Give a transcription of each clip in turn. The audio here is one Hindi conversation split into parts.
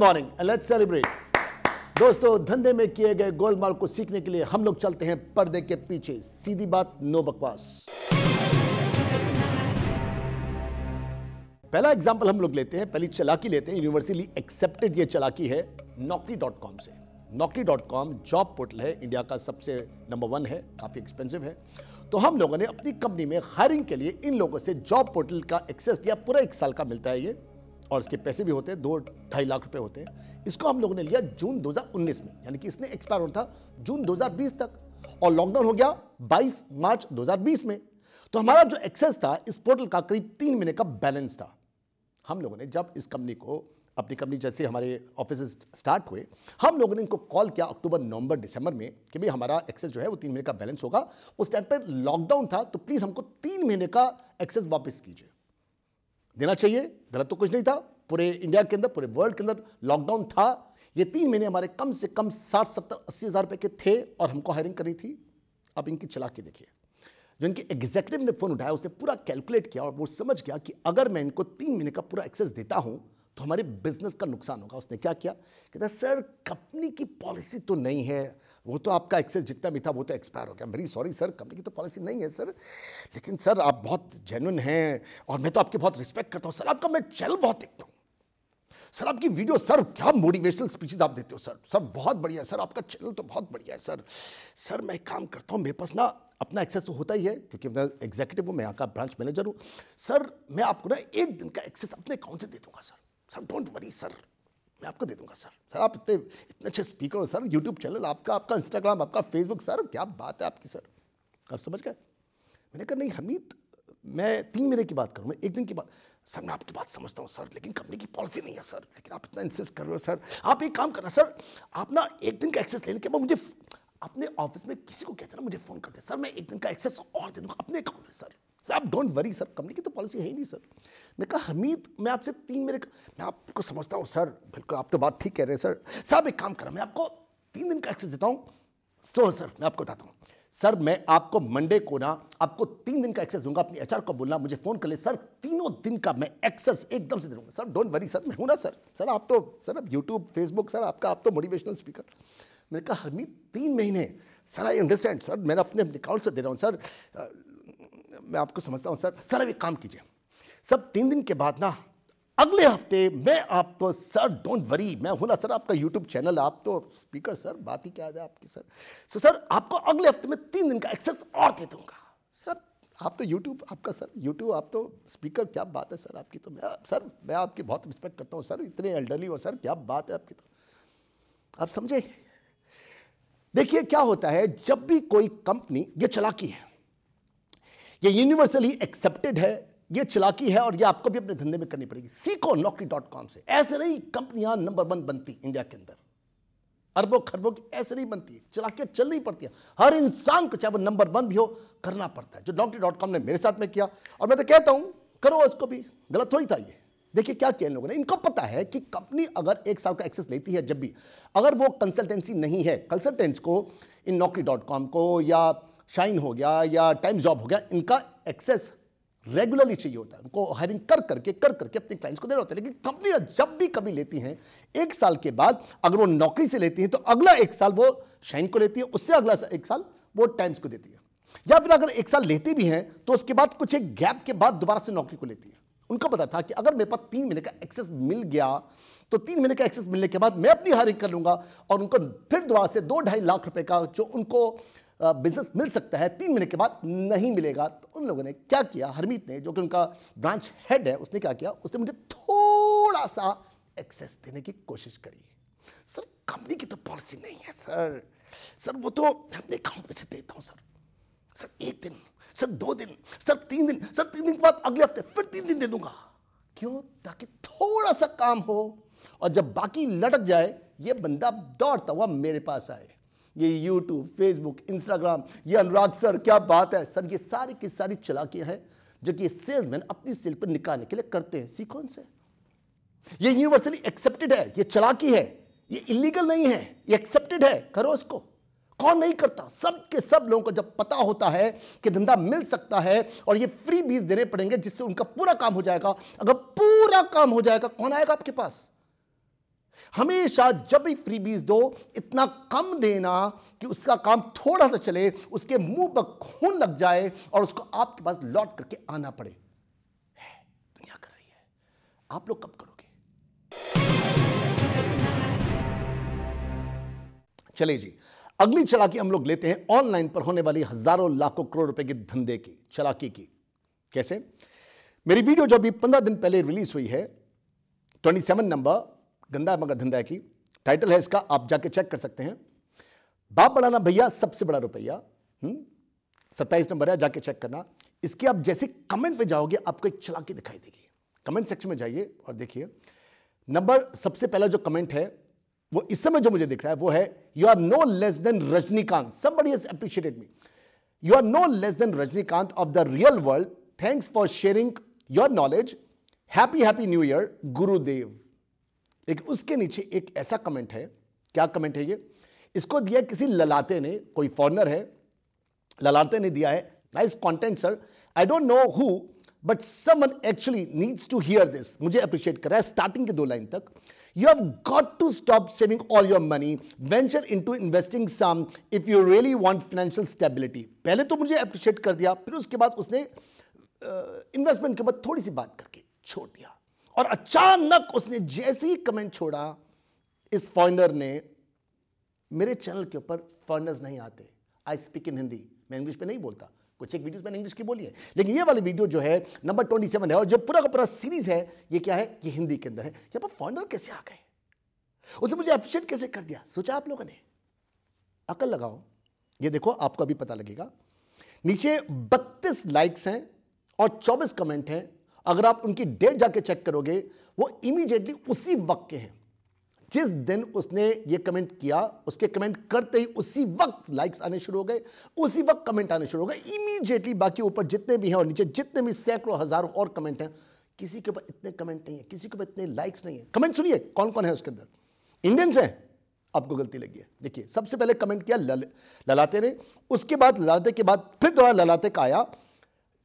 Morning and let's celebrate. दोस्तों, धंधे में किए गए गोलमाल को सीखने के लिए हम लोग चलते हैं पर्दे के पीछे। सीधी बात, नो बकवास। पहला एग्जांपल हम लोग लेते हैं, पहली चालाकी लेते हैं, यूनिवर्सली एक्सेप्टेड ये चालाकी है Naukri.com से। Naukri.com जॉब पोर्टल है, इंडिया का सबसे नंबर 1 है, काफी एक्सपेंसिव है। तो हम लोगों ने अपनी कंपनी में हायरिंग के लिए इन लोगों से जॉब पोर्टल का एक्सेस लिया, पूरा 1 साल का मिलता है ये, और इसके पैसे भी होते हैं, 2-2.5 लाख रुपए होते हैं। इसको हम लोगों ने लिया जून 2019 में, यानी कि इसने एक्सपायर होना था जून 2020 तक, और लॉकडाउन हो गया 22 मार्च 2020 में। तो हमारा जो एक्सेस था इस पोर्टल का करीब 3 महीने का बैलेंस था। हम लोगों ने जब इस कंपनी को, अपनी कंपनी जैसे हमारे ऑफिस स्टार्ट हुए, हम लोगों ने इनको कॉल किया अक्टूबर, नवंबर, दिसंबर में कि भाई हमारा एक्सेस जो है वो 3 महीने का बैलेंस होगा। उस टाइम पर लॉकडाउन था, तो प्लीज हमको 3 महीने का एक्सेस वापस कीजिए। देना चाहिए, गलत तो कुछ नहीं था। पूरे इंडिया के अंदर, पूरे वर्ल्ड के अंदर लॉकडाउन था। ये 3 महीने हमारे कम से कम 60, 70, 80 हज़ार रुपए के थे, और हमको हायरिंग करनी थी। अब इनकी चालाकी देखिए। जो इनके एग्जीक्यूटिव ने फोन उठाया, उसने पूरा कैलकुलेट किया और वो समझ गया कि अगर मैं इनको 3 महीने का पूरा एक्सेस देता हूं तो हमारे बिजनेस का नुकसान होगा। उसने क्या किया, कहता सर कंपनी की पॉलिसी तो नहीं है, वो तो आपका एक्सेस जितना भी था वो तो एक्सपायर हो गया। वेरी सॉरी सर, कंपनी की तो पॉलिसी नहीं है सर, लेकिन सर आप बहुत जेन्युइन हैं और मैं तो आपकी बहुत रिस्पेक्ट करता हूं सर। आपका मैं चैनल बहुत देखता हूं सर, आपकी वीडियो सर, क्या मोटिवेशनल स्पीचेस आप देते हो सर, सर बहुत बढ़िया सर, आपका चैनल तो बहुत बढ़िया है सर। सर मैं काम करता हूँ, मेरे पास ना अपना एक्सेस तो होता ही है क्योंकि मैं एग्जीक्यूटिव हूँ, मैं यहाँ का ब्रांच मैनेजर हूँ। सर मैं आपको ना 1 दिन का एक्सेस अपने अकाउंट से दे दूंगा sir. Sir don't worry sir, मैं आपको दे दूंगा सर। सर आप इतने अच्छे स्पीकर हो सर, यूट्यूब चैनल आपका, आपका इंस्टाग्राम, आपका फेसबुक, सर क्या बात है आपकी सर। आप समझ गए? मैंने कहा नहीं हमीद, मैं 3 महीने की बात करूँ, मैं 1 दिन की बात। सर मैं आपकी बात समझता हूँ सर, लेकिन कंपनी की पॉलिसी नहीं है सर, लेकिन आप इतना इंसिस्ट कर रहे हो सर। आप एक काम करना सर, आप ना 1 दिन का एक्सेस लेने के बाद मुझे अपने ऑफिस में किसी को कहते ना मुझे फोन करते सर, मैं 1 दिन का एक्सेस और दे दूंगा अपने अकाउंट में सर। सर आप डोंट वरी सर, कंपनी की तो पॉलिसी है ही नहीं सर। मैं कहा हमीद, मैं आपसे 3 महीने मैं आपको समझता हूँ सर, बिल्कुल आप तो बात ठीक कह रहे हैं सर। सर आप एक काम करा, मैं आपको 3 दिन का एक्सेस देता हूँ। सो सर मैं आपको बताता हूँ सर, मैं आपको मंडे को ना आपको 3 दिन का एक्सेस दूंगा। अपनी एचआर को बोलना मुझे फोन कर ले सर, 3 दिन का मैं एक्सेस एकदम से दे दूंगा सर। डोंट वरी सर, मैं हूं ना सर। सर आप तो सर अब यूट्यूब फेसबुक सर आपका, आप तो मोटिवेशनल स्पीकर। मैंने कहा हमीद 3 महीने सर, आई अंडरस्टैंड सर, मैंने अपने अकाउंट से दे रहा हूँ सर, मैं आपको समझता हूँ सर। सर अब एक काम कीजिए, सब 3 दिन के बाद ना अगले हफ्ते मैं आपको, सर डोंट वरी, मैं हूं ना सर, आपका यूट्यूब चैनल, आप तो स्पीकर सर, बात ही क्या है आपकी सर। सर आपको अगले हफ्ते में 3 दिन का एक्सेस और दे दूंगा सर। आप तो यूट्यूब आपका सर, यूट्यूब आप तो स्पीकर, क्या बात है सर आपकी तो। मैं आपकी बहुत रिस्पेक्ट करता हूँ सर, इतने एल्डरली हो सर, क्या बात है आपकी तो। आप समझे? देखिए क्या होता है, जब भी कोई कंपनी, ये चालाकी है, ये यूनिवर्सली एक्सेप्टेड है, ये चालाकी है, और ये आपको भी अपने धंधे में करनी पड़ेगी। सीखो Naukri.com से। ऐसे नहीं कंपनियां नंबर 1 बनती इंडिया के अंदर, अरबों खरबों की ऐसे नहीं बनती है, चालाकियां चलनी पड़ती है। हर इंसान को चाहे वो नंबर 1 भी हो, करना पड़ता है, जो Naukri.com ने मेरे साथ में किया, और मैं तो कहता हूं करो इसको भी, गलत थोड़ी था ये। देखिए क्या किया इन लोगों ने, इनको पता है कि कंपनी अगर 1 साल का एक्सेस लेती है, जब भी अगर वो कंसल्टेंसी नहीं है, कंसल्टेंट्स को इन Naukri.com को या शाइन हो गया या टाइम जॉब हो गया, इनका एक्सेस रेगुलरली चाहिए होता है, उनको हायरिंग कर करके अपने क्लाइंट्स को देना होता है। लेकिन कंपनियां जब भी कभी लेती हैं 1 साल के बाद, अगर वो नौकरी से लेती हैं तो अगला 1 साल वो शाइन को लेती है, उससे अगला 1 साल वो टाइम्स को देती है, या फिर अगर 1 साल लेती भी हैं तो उसके बाद कुछ एक गैप के बाद दोबारा से नौकरी को लेती है। उनको पता था कि अगर मेरे पास 3 महीने का एक्सेस मिल गया तो 3 महीने का एक्सेस मिलने के बाद मैं अपनी हायरिंग कर लूंगा, और उनको फिर दोबारा से 2-2.5 लाख रुपए का जो उनको बिजनेस मिल सकता है 3 महीने के बाद नहीं मिलेगा। तो उन लोगों ने क्या किया, हरमीत ने, जो कि उनका ब्रांच हेड है, उसने क्या किया, उसने मुझे थोड़ा सा एक्सेस देने की कोशिश करी। सर कंपनी की तो पॉलिसी नहीं है सर, सर वो तो मैं अपने अकाउंट में से देता हूं सर। सर 1 दिन, सर 2 दिन, सर 3 दिन, सर 3 दिन के बाद अगले हफ्ते फिर 3 दिन दे दूंगा। क्यों? ताकि थोड़ा सा काम हो, और जब बाकी लटक जाए ये बंदा दौड़ता हुआ मेरे पास आए। ये यूट्यूब, फेसबुक, इंस्टाग्राम, ये अनुराग सर क्या बात है सर, ये सारी की सारी चालाकियां हैं जो कि सेल्समैन अपनी सेल पर निकालने के लिए करते हैं। सीखो इनसे। ये यूनिवर्सली एक्सेप्टेड है, ये चालाकी है, ये इलीगल नहीं है, ये एक्सेप्टेड है, करो इसको। कौन नहीं करता? सब के सब लोगों को जब पता होता है कि धंधा मिल सकता है और ये फ्री बीज देने पड़ेंगे जिससे उनका पूरा काम हो जाएगा, अगर पूरा काम हो जाएगा कौन आएगा आपके पास? हमेशा जब भी फ्रीबीज दो, इतना कम देना कि उसका काम थोड़ा सा चले, उसके मुंह पर खून लग जाए और उसको आपके पास लौट करके आना पड़े। दुनिया कर रही है, आप लोग कब करोगे? चलिए जी, अगली चालाकी हम लोग लेते हैं ऑनलाइन पर होने वाली हजारों लाखों करोड़ रुपए के धंधे की चालाकी की। कैसे? मेरी वीडियो जो अभी 15 दिन पहले रिलीज हुई है, 27 नंबर, गंदा मगर धंधा की टाइटल है इसका, आप जाके चेक कर सकते हैं। बाप बढ़ाना भैया सबसे बड़ा रुपया, 27 नंबर है, जाके चेक करना। इसके आप जैसे कमेंट पे जाओगे आपको एक चालाकी दिखाई देगी। कमेंट सेक्शन में जाइए और देखिए, नंबर सबसे पहला जो कमेंट है वो इस समय जो मुझे दिख रहा है वो है, you are no less than Rajinikanth, somebody has appreciated me, you are no less than Rajinikanth of the real world, thanks for sharing your knowledge, happy new year गुरुदेव। लेकिन उसके नीचे एक ऐसा कमेंट है, क्या कमेंट है ये? इसको दिया किसी ललाते ने, कोई फॉरनर है, ललाते ने दिया है, nice content sir, I don't know who but someone actually needs to hear this. मुझे अप्रिशिएट कर रहा है स्टार्टिंग के 2 लाइन तक। You have got to stop saving all your money, venture into investing some if you really want financial stability। पहले तो मुझे अप्रिशिएट कर दिया, फिर उसके बाद उसने इन्वेस्टमेंट के बाद थोड़ी सी बात करके छोड़ दिया, और अचानक उसने जैसे ही कमेंट छोड़ा, इस फॉरनर ने, मेरे चैनल के ऊपर फॉरनर्स नहीं आते, आई स्पीक इन हिंदी, मैं इंग्लिश पे नहीं बोलता, कुछ एक वीडियोस मैंने इंग्लिश की बोली है, लेकिन ये वाली वीडियो जो है नंबर 27 है, और जो पूरा का पूरा सीरीज है ये क्या है, ये हिंदी के अंदर है। यहाँ पर फॉरनर कैसे आ गए, उसने मुझे अप्रिशिएट कैसे कर दिया, सोचा आप लोगों ने? अकल लगाओ, ये देखो आपको अभी पता लगेगा। नीचे 32 लाइक्स हैं और 24 कमेंट हैं। अगर आप उनकी डेट जाके चेक करोगे, वो इमीडिएटली उसी वक्त के हैं जिस दिन उसने ये कमेंट किया, उसके कमेंट करते ही उसी वक्त लाइक्स आने शुरू हो गए, उसी वक्त कमेंट आने शुरू हो गए इमीडिएटली। बाकी ऊपर जितने भी हैं और नीचे जितने भी सैकड़ों हजारों और कमेंट हैं, किसी के ऊपर इतने कमेंट नहीं है, किसी के ऊपर इतने लाइक्स नहीं है। कमेंट सुनिए कौन कौन है उसके अंदर, इंडियंस हैं, आपको गलती लगी है। देखिए, सबसे पहले कमेंट किया ललाते ने, उसके बाद ललाते के बाद फिर दोबारा ललाते का आया,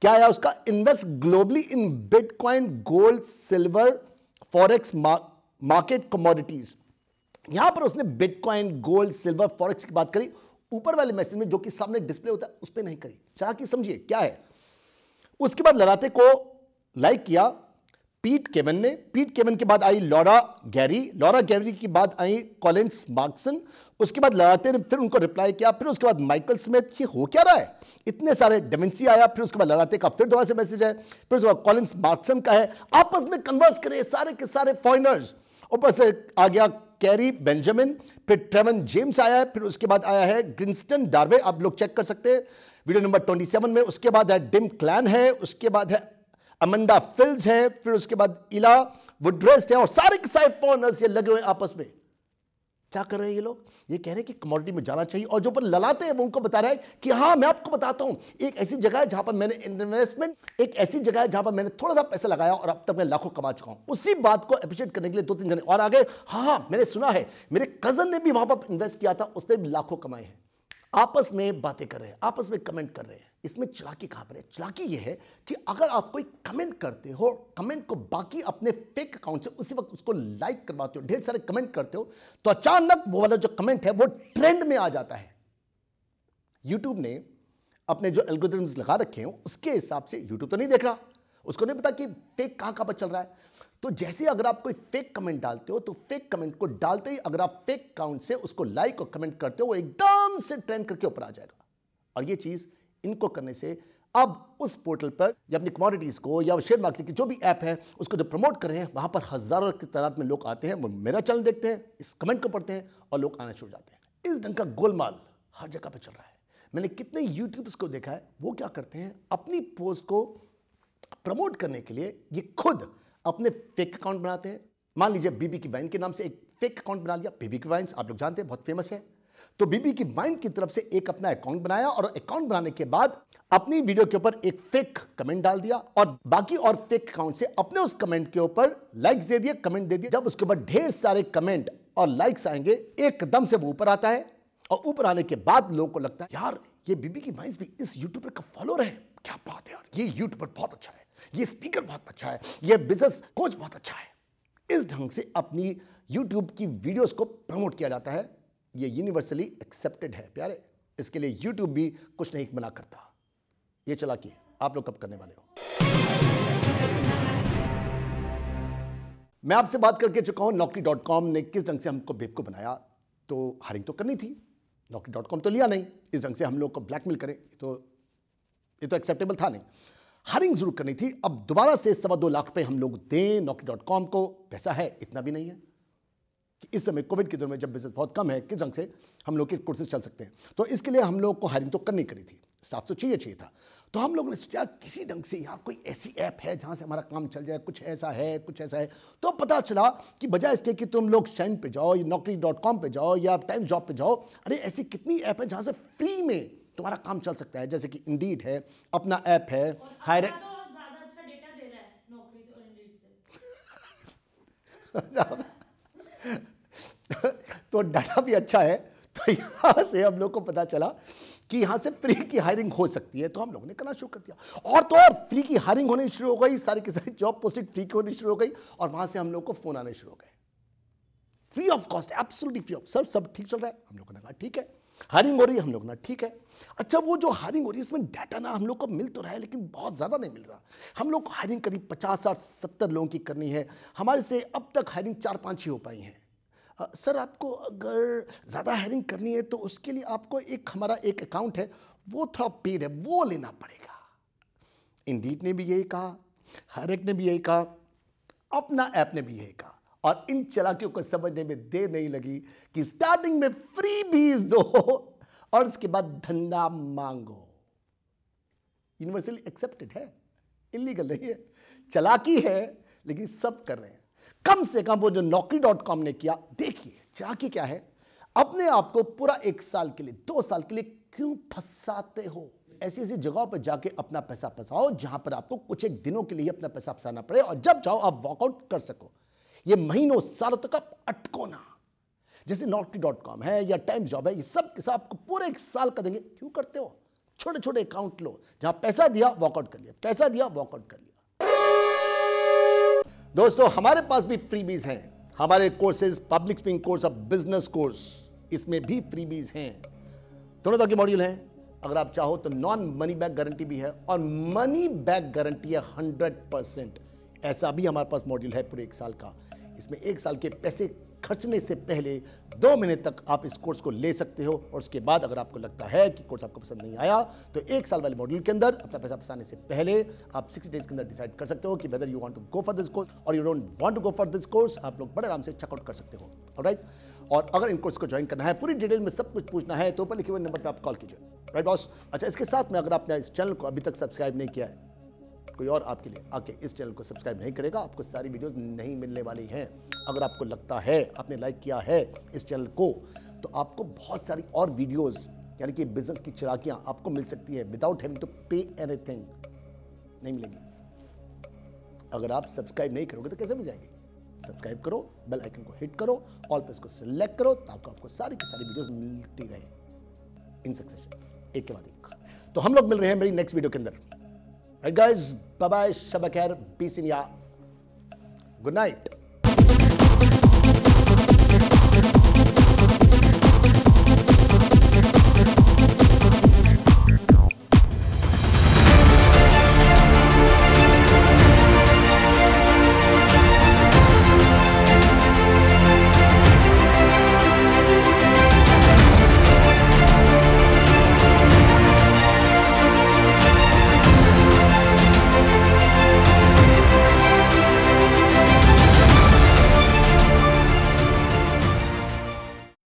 क्या आया उसका, इन्वेस्ट ग्लोबली इन bitcoin, gold, silver, forex market, commodities. यहां पर उसने बिटकॉइन, गोल्ड, सिल्वर, फॉरेक्स की बात करी, ऊपर वाले मैसेज में जो कि सामने डिस्प्ले होता है उस पर नहीं करी। चालाकी समझिए क्या है। उसके बाद ललाते को लाइक किया पीट केवन ने, पीट केवन के बाद आई लॉरा गैरी की बाद आई कॉलिंस मार्क्सन, उसके बाद ललाते ने फिर उनको रिप्लाई किया, फिर उसके बाद माइकल स्मिथ। ये हो क्या रहा है, इतने सारे, डेविंसी आया, फिर उसके बाद ललाते का फिर दोबारा से मैसेज है, फिर उसके बाद कॉलिंस मार्क्सन का है। आपस में कन्वर्स करें सारे के सारे फॉरनर्स। ऊपर से आ गया कैरी बेंजामिन, फिर ट्रेवन जेम्स आया है, फिर उसके बाद आया है ग्रिंस्टन डार्वे, आप लोग चेक कर सकते हैं वीडियो नंबर 27 में। उसके बाद है डिम क्लैन है, उसके बाद है अमंडा फिल्स है, फिर उसके बाद इला वुड्रेस्ट है, और सारे के सारे फॉरनर्स ये लगे हुए आपस में। क्या कर रहे हैं ये लोग? ये कह रहे हैं कि कमोडिटी में जाना चाहिए, और जो पर ललाते हैं वो उनको बता रहा है कि हाँ मैं आपको बताता हूं, एक ऐसी जगह है जहां पर मैंने इन्वेस्टमेंट, एक ऐसी जगह है जहां पर मैंने थोड़ा सा पैसा लगाया और अब तक मैं लाखों कमा चुका हूं। उसी बात को अप्रिशिएट करने के लिए 2-3 जने और आ गए, हाँ मैंने सुना है, मेरे कजन ने भी वहां पर इन्वेस्ट किया था, उसने भी लाखों कमाए हैं। आपस में बातें कर रहे हैं, आपस में कमेंट कर रहे हैं। इसमें चालाकी कहां पर है? चालाकी यह है कि अगर आप कोई कमेंट करते हो, कमेंट को बाकी अपने फेक अकाउंट से उसी वक्त उसको लाइक करवाते हो, ढेर सारे कमेंट करते हो, तो अचानक वो वाला जो कमेंट है वो ट्रेंड में आ जाता है। यूट्यूब ने अपने जो एल्गोरिथम्स लगा रखे हैं उसके हिसाब से, यूट्यूब तो नहीं देख रहा, उसको नहीं पता कि फेक कहां पर चल रहा है। तो जैसे अगर आप कोई फेक कमेंट डालते हो, तो फेक कमेंट को डालते ही अगर आप फेक अकाउंट से उसको लाइक और कमेंट करते हो, वो एकदम से ट्रेंड करके ऊपर आ जाएगा। और ये चीज इनको करने से अब उस पोर्टल पर या अपनी कमोडिटीज को या शेयर मार्केट की जो भी ऐप है उसको जो प्रमोट कर रहे हैं, वहां पर हजारों की तादाद में लोग आते हैं, वो मेरा चैनल देखते हैं, इस कमेंट को पढ़ते हैं और लोग आना शुरू जाते हैं। इस ढंग का गोलमाल हर जगह पर चल रहा है। मैंने कितने यूट्यूबर्स को देखा है, वो क्या करते हैं, अपनी पोस्ट को प्रमोट करने के लिए ये खुद अपने फेक अकाउंट बनाते हैं। मान लीजिए बीबी की वाइन के नाम से एक फेक अकाउंट बना लिया। बीबी की वाइन्स आप लोग जानते हैं बहुत फेमस है, तो बीबी की वाइन की तरफ से एक अपना अकाउंट बनाया, और अकाउंट बनाने के बाद अपनी वीडियो के ऊपर एक फेक कमेंट डाल दिया, और बाकी और फेक अकाउंट से अपने उस कमेंट के ऊपर लाइक्स दे दिए, कमेंट दे दिए। जब उसके ऊपर ढेर सारे कमेंट और लाइक्स आएंगे, एकदम से वो ऊपर आता है, और ऊपर आने के बाद लोगों को लगता है यार ये बीबी की वाइन्स भी इस यूट्यूबर का फॉलोअर है, क्या बात है यार, ये यूट्यूबर बहुत अच्छा है, ये स्पीकर बहुत अच्छा है, ये बिजनेस कोच बहुत अच्छा है। इस ढंग से अपनी यूट्यूब की वीडियोस को प्रमोट किया जाता है, ये यूनिवर्सली एक्सेप्टेड है प्यारे। इसके लिए यूट्यूब भी कुछ नहीं मना करता। ये चालाकी आप लोग कब करने वाले हो? मैं आपसे बात करके चुका हूं Naukri.com ने किस ढंग से हमको बेवकूफ बनाया। तो हायरिंग तो करनी थी, Naukri.com तो लिया नहीं, इस ढंग से हम लोग को ब्लैकमेल करें ये तो एक्सेप्टेबल था नहीं। हायरिंग जरूर करनी थी। अब दोबारा से 2.25 लाख रुपए हम लोग दें Naukri.com को, पैसा है इतना भी नहीं है कि इस समय कोविड के दौर में जब बिजनेस बहुत कम है किस ढंग से हम लोग के कोर्सेज चल सकते हैं। तो इसके लिए हम लोग को हायरिंग तो करनी थी, स्टाफ तो चाहिए था। तो हम लोगों ने सोचा किसी ढंग से यार कोई ऐसी ऐप है जहां से हमारा काम चल जाए, कुछ ऐसा है। तो पता चला कि बजाय इसके कि तुम लोग शाइन पे जाओ या Naukri.com पे जाओ या टाइम जॉब पे जाओ, अरे ऐसी कितनी ऐप है जहां से फ्री में तुम्हारा काम चल सकता है। जैसे कि इंडीड है, अपना ऐप है, हायर ज्यादा अच्छा डेटा दे रहा है नौकरी और इंडीड से। तो डाटा भी अच्छा है। तो यहां से हम लोग को पता चला कि यहां से फ्री की हायरिंग हो सकती है। तो हम लोगों ने करना शुरू कर दिया और तो और फ्री की हायरिंग होनी शुरू हो गई, सारी की सारी जॉब पोस्टिंग फ्री की होनी शुरू हो गई और वहां से हम लोग को फोन आने शुरू हो गए, free of cost, absolutely free of. Sir सब ठीक चल रहा है? हम लोगों ने कहा ठीक है। हायरिंग हो रही है? हम लोग ना ठीक है। अच्छा वो जो हायरिंग हो रही है इसमें डाटा ना हम लोग को मिल तो रहा है लेकिन बहुत ज्यादा नहीं मिल रहा। हम लोग को हायरिंग करीब 50, 60, 70 लोगों की करनी है। हमारे से अब तक हायरिंग 4-5 ही हो पाई है। सर आपको अगर ज़्यादा हायरिंग करनी है तो उसके लिए आपको हमारा एक अकाउंट है, वो थोड़ा पेड है, वो लेना पड़ेगा। इंडीड ने भी यही कहा, हायरिंग ने भी यही कहा, अपना ऐप ने भी यही कहा। और इन चालाकियों को समझने में देर नहीं लगी कि स्टार्टिंग में फ्री बीज दो और उसके बाद धंधा मांगो। यूनिवर्सली एक्सेप्टेड है, इलीगल नहीं है, चालाकी है, लेकिन सब कर रहे हैं। कम से कम वो जो Naukri.com ने किया, देखिए चालाकी क्या है। अपने आप को पूरा 1 साल के लिए, 2 साल के लिए क्यों फंसाते हो? ऐसी ऐसी जगहों पर जाके अपना पैसा फंसाओ जहां पर आपको कुछ एक दिनों के लिए अपना पैसा फंसाना पड़े और जब चाहो आप वॉकआउट कर सको। ये महीनों सालों तक आप अटको ना। जैसे Naukri.com है या टाइम जॉब है, ये सब के सब आपको पूरे 1 साल का देंगे। क्यों करते हो? छोटे छोटे अकाउंट लो, जहां पैसा दिया वॉकआउट कर लिया, पैसा दिया वॉकआउट कर लिया। दोस्तों हमारे पास भी फ्रीबीज हैं। हमारे कोर्सेज पब्लिक स्पीकिंग कोर्स और बिजनेस कोर्स, इसमें भी फ्रीबीज हैं। दोनों तरह के मॉड्यूल हैं। अगर आप चाहो तो नॉन मनी बैक गारंटी भी है और मनी बैक गारंटी है 100%। ऐसा भी हमारे पास मॉड्यूल है पूरे 1 साल का। इसमें 1 साल के पैसे खर्चने से पहले 2 महीने तक आप इस कोर्स को ले सकते हो और उसके बाद अगर आपको लगता है कि कोर्स आपको पसंद नहीं आया तो 1 साल वाले मॉड्यूल के अंदर अपना पैसा फंसाने से पहले आप 60 डेज के अंदर डिसाइड कर सकते हो कि whether you want to go for this course और you don't want to go for this course. आप लोग बड़े आराम से चेकआउट कर सकते हो। ऑलराइट, और अगर इन कोर्स को ज्वाइन करना है, पूरी डिटेल में सब कुछ पूछना है तो ऊपर लिखे हुए नंबर पर आप कॉल कीजिए। Right boss? अच्छा, इसके साथ में अगर आपने इस चैनल को अभी तक सब्सक्राइब नहीं किया है, कोई और आपके लिए आके इस चैनल को सब्सक्राइब नहीं करेगा, आपको सारी वीडियोस नहीं मिलने वाली हैं। अगर आपको लगता है आपने लाइक किया है इस चैनल को तो आपको बहुत सारी और वीडियोस यानी कि बिजनेस की चालाकियां आपको मिल सकती है without having to pay anything. नहीं मिलेंगी। अगर आप सब्सक्राइब नहीं करोगे तो कैसे मिल जाएंगे? सब्सक्राइब करो, बेल आइकन को हिट करो, ऑल पे इसको सिलेक्ट करो ताकि आपको सारी की सारी वीडियोस मिलती रहे इन सक्सेशन, एक के बाद एक। तो हम लोग मिल रहे हैं मेरी नेक्स्ट वीडियो के अंदर। Right guys, bye bye, शब खैर, पीस इन या, गुड नाइट।